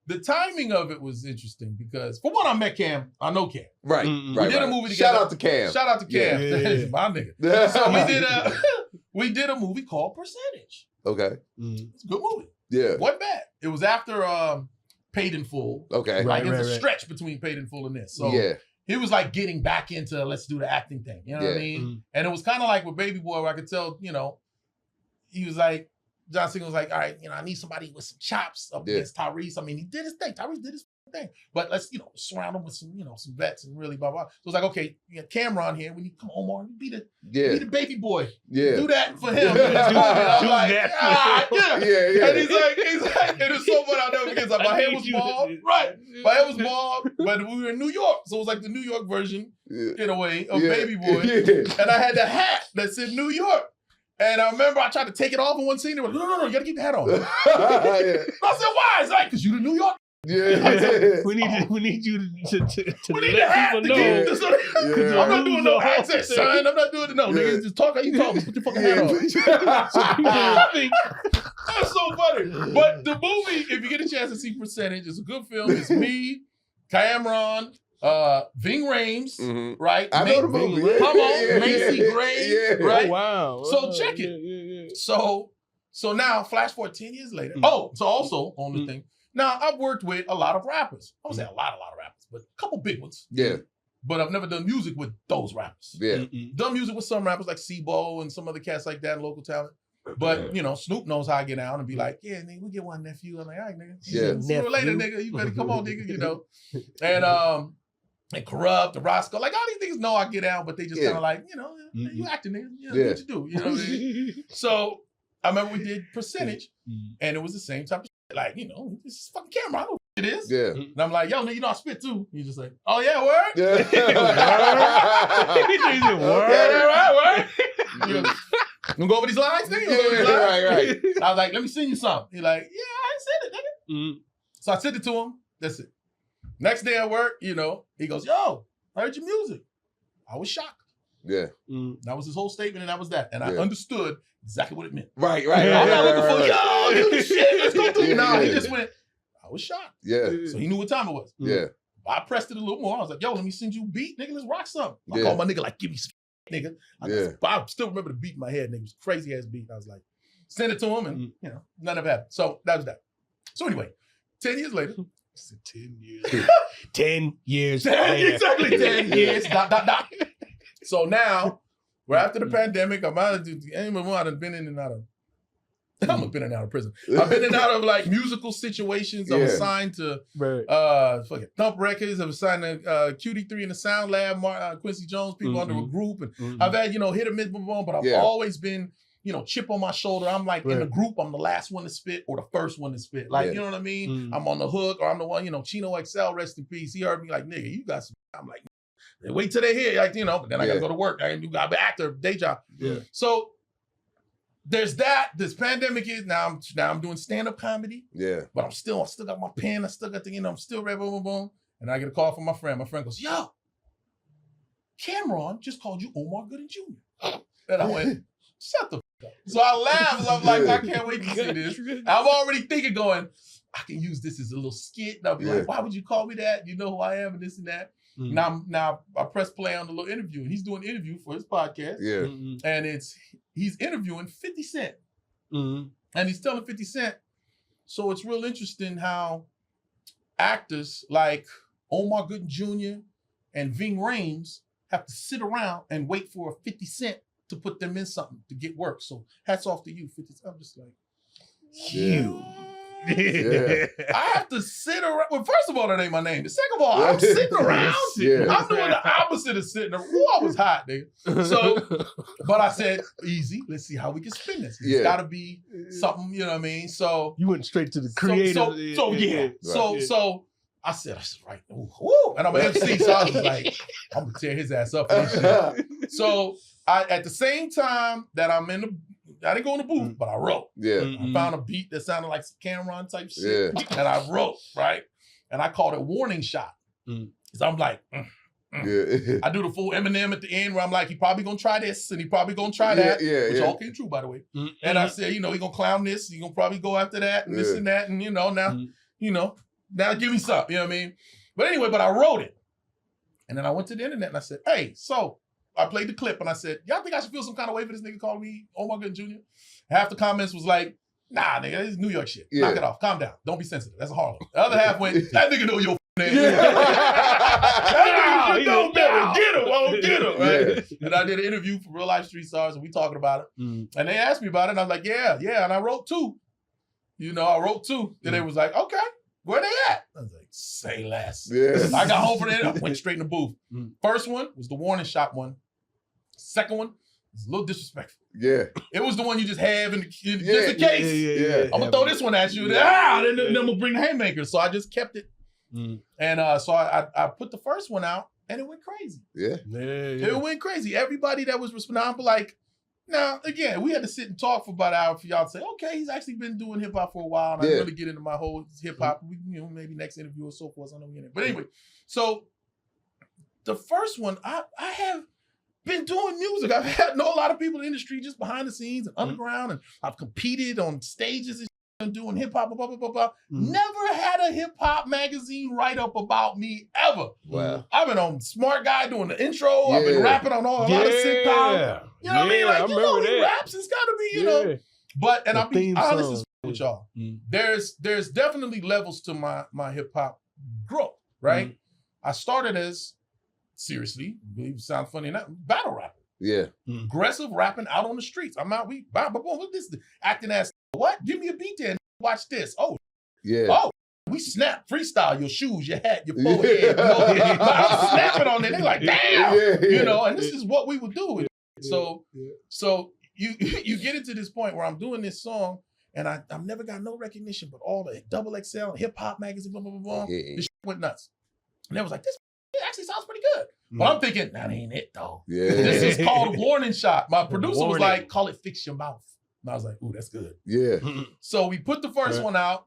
the timing of it was interesting because, for one, I met Cam. I know Cam. Right. We did a movie together. Shout out to Cam. Shout out to Cam. Yeah. My nigga. So we did a movie called Percentage. Okay. It's a good movie. Yeah. Wasn't bad. It was after Paid in Full. Okay. Like, Right, it was a right. stretch between Paid in Full and this. So yeah. he was like getting back into let's do the acting thing. You know what I mean? And it was kind of like with Baby Boy where I could tell, he was like, John Cena was like, all right, I need somebody with some chops up against Tyrese. I mean, he did his thing. Tyrese did his thing. But let's, surround him with some, some vets and really blah, blah. So it's like, okay, you got Cameron here. We need, come on, Omar, be the Baby Boy. Yeah. Do that for him. Do like, that. yeah. And he's like, and it's so funny, I'll never forget. Like, my hair was bald. Right. My hair was bald, but we were in New York. So it was like the New York version, in a way, of Baby Boy. Yeah. And I had the hat that said New York. And I remember I tried to take it off in one scene. They were like, no, you gotta keep the hat on. I said, why? It's like, because you the New York. Yeah. We need you to we need let people know. I'm not doing no accent, son. I'm not doing it. No, nigga, just talk how you talk. Put your fucking hat on. That's so funny. But the movie, if you get a chance to see Percentage, it's a good film. It's me, Cameron, Ving Rhames, right? I know the movie. Come on, Macy Gray, right? Oh, wow. So check it. Yeah. So now, flash forward 10 years later. Oh, so also on the thing. Now, I've worked with a lot of rappers. I would say a lot of rappers, but a couple big ones. Yeah. But I've never done music with those rappers. Yeah. Done music with some rappers like C-Bo and some other cats like that, local talent. But, Snoop knows how I get out and be like, yeah, nigga, we get one nephew. I'm like, all right, nigga. Yeah. Sooner or later, nigga, you better come on, nigga, And Corrupt, and Roscoe, like all these niggas know I get out, but they just kind of like, you acting, nigga. What you do? You know what I mean? So I remember we did Percentage, and it was the same type of shit. Like, this is fucking camera. I know what it is. Yeah. And I'm like, yo, nigga, I spit too. He's just like, oh yeah, word? Yeah. Word. You gonna go over these lines, nigga? Right. I was like, let me send you something. He's like, yeah, I sent it, nigga. So I sent it to him. That's it. Next day at work, he goes, yo, I heard your music. I was shocked. Yeah. That was his whole statement, and that was that. And I understood exactly what it meant. Right. I'm not looking for, yo, you the shit, let's go through it. Nah, he just went, I was shocked. Yeah. So he knew what time it was. Yeah. I pressed it a little more. I was like, yo, let me send you a beat, nigga, let's rock something. I called my nigga like, give me some nigga. I still remember the beat in my head, nigga. It was a crazy ass beat. I was like, send it to him, and none of it happened. So that was that. So anyway, 10 years later. 10 years. 10 years later. Exactly 10 years. ... So now we're after the pandemic. I'm out of I've been in and out of. I've been in and out of prison. I've been in and out of like musical situations. I was signed to fucking Thump Records. I was signed to QD3 in the Sound Lab, Quincy Jones, people under a group. And I've had, hit a miss, but I've always been, chip on my shoulder. I'm like in the group, I'm the last one to spit or the first one to spit. Like, you know what I mean? I'm on the hook or I'm the one, Chino XL, rest in peace. He heard me like, nigga, you got some. I'm like, wait till they hear, like, but then I gotta go to work. I be an actor, day job. Yeah. So there's that. This pandemic is now I'm doing stand-up comedy. Yeah. But I still got my pen. I still got the, I'm still ready, boom, boom, boom. And I get a call from my friend. My friend goes, yo, Cameron just called you Omar Gooding Jr. And I went, shut the fuck up. So I laughed. I'm like, I can't wait to see this. I'm already thinking going, I can use this as a little skit. And I'll be like, why would you call me that? You know who I am and this and that. Now I press play on the little interview, and he's doing an interview for his podcast. Yeah. And he's interviewing 50 Cent. And he's telling 50 Cent. So it's real interesting how actors like Omar Gooding Jr. and Ving Rhames have to sit around and wait for a 50 Cent to put them in something to get work. So hats off to you, 50 Cent. I'm just like, you. Yeah. I have to sit around. Well, first of all, that ain't my name. Second of all, I'm sitting around. I'm doing the opposite of sitting around. Ooh, I was hot, nigga. So, but I said, easy. Let's see how we can spin this. It's got to be something, you know what I mean? So you went straight to the creative. So I said, right. Ooh. And I'm an MC, so I was like, I'm gonna tear his ass up for this shit. So at the same time that I didn't go in the booth, but I wrote. Yeah. I found a beat that sounded like some Cameron type shit. Yeah. And I wrote, right? And I called it Warning Shot. So I'm like, Yeah. I do the full Eminem at the end where I'm like, he probably gonna try this and he probably gonna try that. Which all came true, by the way. And I said, he gonna clown this, he gonna probably go after that and this and that. And now, Now give me some, you know what I mean? But anyway, I wrote it. And then I went to the internet and I said, hey, so I played the clip and I said, y'all think I should feel some kind of way for this nigga calling me Omar Jr.? Half the comments was like, nah, nigga, this is New York shit. Knock it off. Calm down. Don't be sensitive. That's a Harlem. The other half went, that nigga know your name. That nigga know better. Get him. Oh, get him. Right? And I did an interview for Real Life Street Stars and we talking about it. And they asked me about it and I was like, yeah. And I wrote 2. You know, I wrote 2. And they was like, okay, where they at? I was like, say less. I got home from there and I went straight in the booth. First one was the warning shot one. Second one was a little disrespectful. It was the one you just have just in case. I'm gonna throw this one at you. Then I'm gonna bring the haymaker. So I just kept it. And so I put the first one out and it went crazy. It went crazy. Everybody that was responding, like, now, again, we had to sit and talk for about an hour for y'all to say, okay, he's actually been doing hip hop for a while. And I really get into my whole hip hop. Maybe next interview or so forth. I know we in it. But anyway, so the first one, I have been doing music. I've know a lot of people in the industry just behind the scenes and underground, and I've competed on stages and doing hip hop, blah, blah, blah, blah. Never had a hip hop magazine write up about me ever. Wow. I've been on Smart Guy doing the intro. I've been rapping on a lot of sitcoms. You know what I mean? Like, you know, he raps. It's got to be, you know. But, and I'll be honest with y'all. There's definitely levels to my hip hop growth, right? I started as, seriously, believe it sounds funny enough, battle rapper. Aggressive rapping out on the streets. I'm out, what this acting ass, what? Give me a beat there and watch this. Oh, we snap, freestyle, your shoes, your hat, your forehead. I'm snapping on it. They're like, damn, you know, and this is what we would do. So you get into this point where I'm doing this song and I've never got no recognition, but all the double XL, hip hop magazine, blah, blah, blah, blah. This shit went nuts. And they was like, this actually sounds pretty good. But I'm thinking, that ain't it though. This is called a warning shot. My producer was like, call it Fix Your Mouth. And I was like, ooh, that's good. So we put the first one out.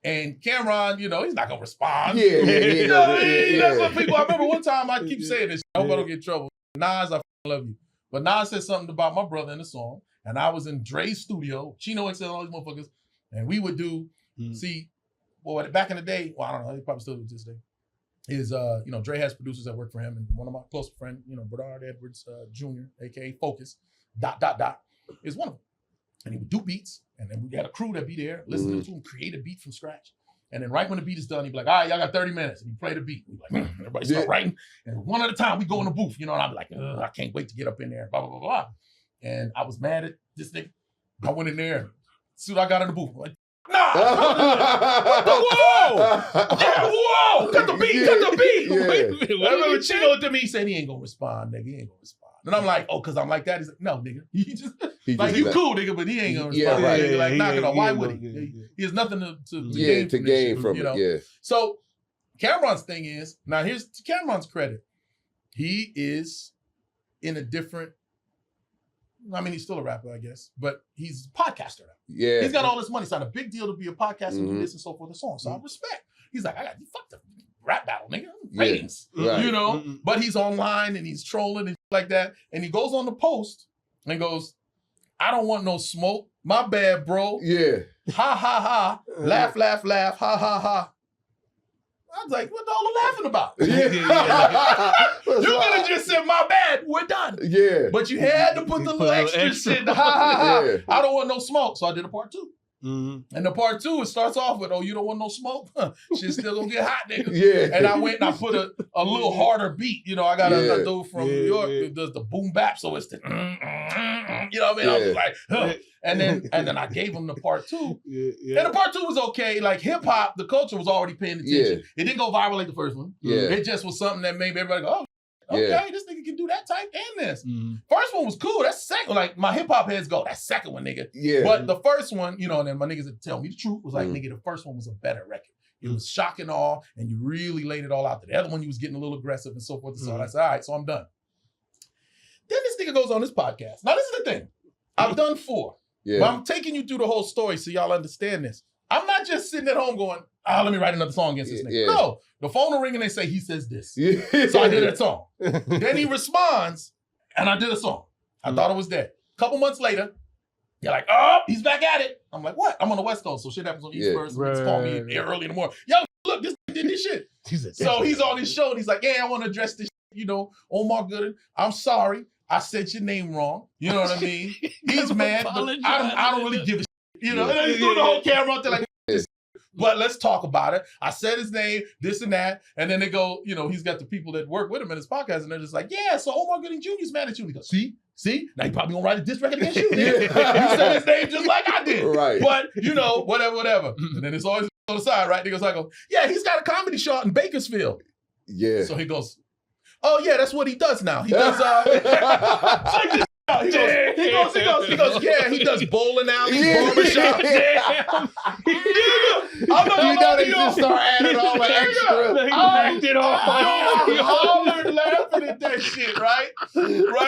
And Cameron, you know, he's not gonna respond. You know what I mean? That's what people, I remember one time, I keep saying this, I hope I don't get in trouble. Nas, I love you. But Nas said something about my brother in the song, and I was in Dre's studio, Chino XL, all these motherfuckers, and we would do, back in the day, well, I don't know, he probably still do this day, is, you know, Dre has producers that work for him, and one of my close friends, you know, Bernard Edwards Jr., aka Focus, ... is one of them. And he would do beats, and then we had a crew that'd be there, listening to him create a beat from scratch. And then right when the beat is done, he'd be like, all right, y'all got 30 minutes. And he'd play the beat. We'd be like, everybody start writing. And one at a time, we go in the booth, you know, and I'd be like, I can't wait to get up in there, blah, blah, blah, blah. And I was mad at this nigga. I went in there, as soon as I got in the booth, I'm like, nah! Whoa! Cut the beat! I remember Chino looked at me, he said, he ain't gonna respond, nigga, he ain't gonna respond. And I'm like, oh, because I'm like that? He's like, no, nigga. He like, you cool, nigga, but he ain't gonna respond. Nigga, like, knock it off. Why would he? He has nothing to gain from it, you know? So Cameron's thing is, now here's to Cameron's credit, he is in a different, I mean, he's still a rapper, I guess, but he's a podcaster now. He's got all this money. It's not a big deal to be a podcaster and do this and so forth and so on. So I respect. He's like, I got, fuck the rap battle, nigga. Ratings, you know? But he's online and he's trolling and like that. And he goes on the post and goes, I don't want no smoke. My bad, bro. Ha, ha, ha. Laugh, laugh, laugh. Ha, ha, ha. I was like, what the hell are you laughing about? You could have just said, my bad, we're done. But you had to put the little extra shit. Ha, ha, ha. I don't want no smoke. So I did a part 2. And the part 2, it starts off with, oh, you don't want no smoke? Shit's still gonna get hot, nigga. And I went and I put a little harder beat. You know, I got a dude from New York that does the boom bap, so it's the, you know what I mean? I was like, huh. And then I gave him the part 2. And the part 2 was okay. Like hip hop, the culture was already paying attention. It didn't go viral like the first one. It just was something that made everybody go, oh, okay, this nigga can do that type and this. First one was cool. That's second. Like my hip hop heads go, that second one, nigga. But the first one, you know, and then my niggas that tell me the truth was like, nigga, the first one was a better record. It was shock and awe, and you really laid it all out. The other one, you was getting a little aggressive and so forth and so on. I said, all right, so I'm done. Then this nigga goes on this podcast. Now this is the thing. I've done 4. But I'm taking you through the whole story so y'all understand this. I'm not just sitting at home going, let me write another song against this nigga. No, the phone will ring and they say, he says this. So I did a song. Then he responds, and I did a song. I thought it was that. A couple months later, They're like, oh, he's back at it. I'm like, what? I'm on the West Coast, so shit happens on the East Coast. Right. He's calling me early in the morning. Yo, look, this did this shit. So he's on his show, and he's like, yeah, I want to address this, Omar Gooden. I'm sorry. I said your name wrong. You know what I mean? He's mad, but I don't really give a shit. And then he's doing the whole camera out there like, but let's talk about it. I said his name, this and that. And then they go, he's got the people that work with him in his podcast, and they're just like, yeah, so Omar Gooding Jr. is mad at you. He goes, see? Now he probably gonna write a diss record against you. You said his name just like I did. Right. But, whatever. And then it's always on the side, right? He goes, yeah, he's got a comedy show out in Bakersfield. Yeah. So he goes, oh yeah, that's what he does now. He does, check this out. He goes, yeah, he does bowling alleys, barbershop. Damn. They just start adding all the extra. I hollered laughing at that shit, right? I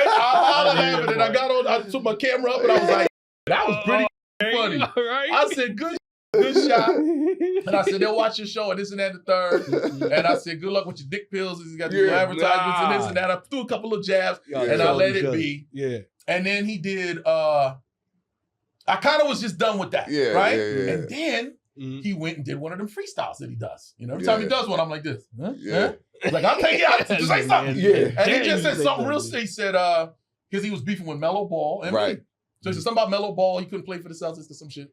hollered laughing, and I took my camera up, and I was like, that was pretty funny. Right. I said, good shot. And I said, they'll watch your show and this and that and the third. And I said, good luck with your dick pills. You got your advertisements and this and that. I threw a couple of jabs and I let it be. Yeah. And then he did, I kind of was just done with that. Right? Yeah. And then he went and did one of them freestyles that he does. Every time he does one, I'm like this. Huh? Yeah. He's like, I'll take it out. Just say something. Yeah. And he just said something real. He said, because he was beefing with Melo Ball and me. So he said something about Melo Ball. He couldn't play for the Celtics or some shit.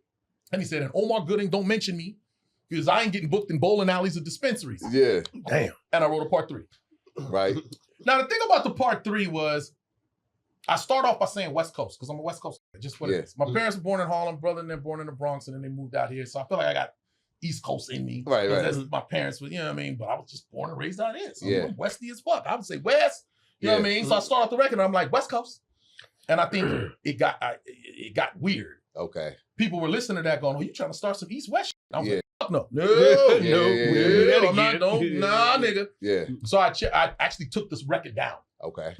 And he said, and Omar Gooding, don't mention me because I ain't getting booked in bowling alleys or dispensaries. Yeah. Damn. And I wrote a part 3. Right. Now, the thing about the part 3 was I start off by saying West Coast because I'm a West Coast guy, just what it is. My parents were born in Harlem, brother and then born in the Bronx, and then they moved out here. So I feel like I got East Coast in me. Right. That's my parents were, But I was just born and raised out here. So I'm Westy as fuck. I would say West. You know what I mean? So I start off the record and I'm like, West Coast. And I think it got weird. Okay. People were listening to that going, oh, you trying to start some East-West shit? I was like, fuck no. I'm not, nah, nigga. Yeah. So I actually took this record down. Okay.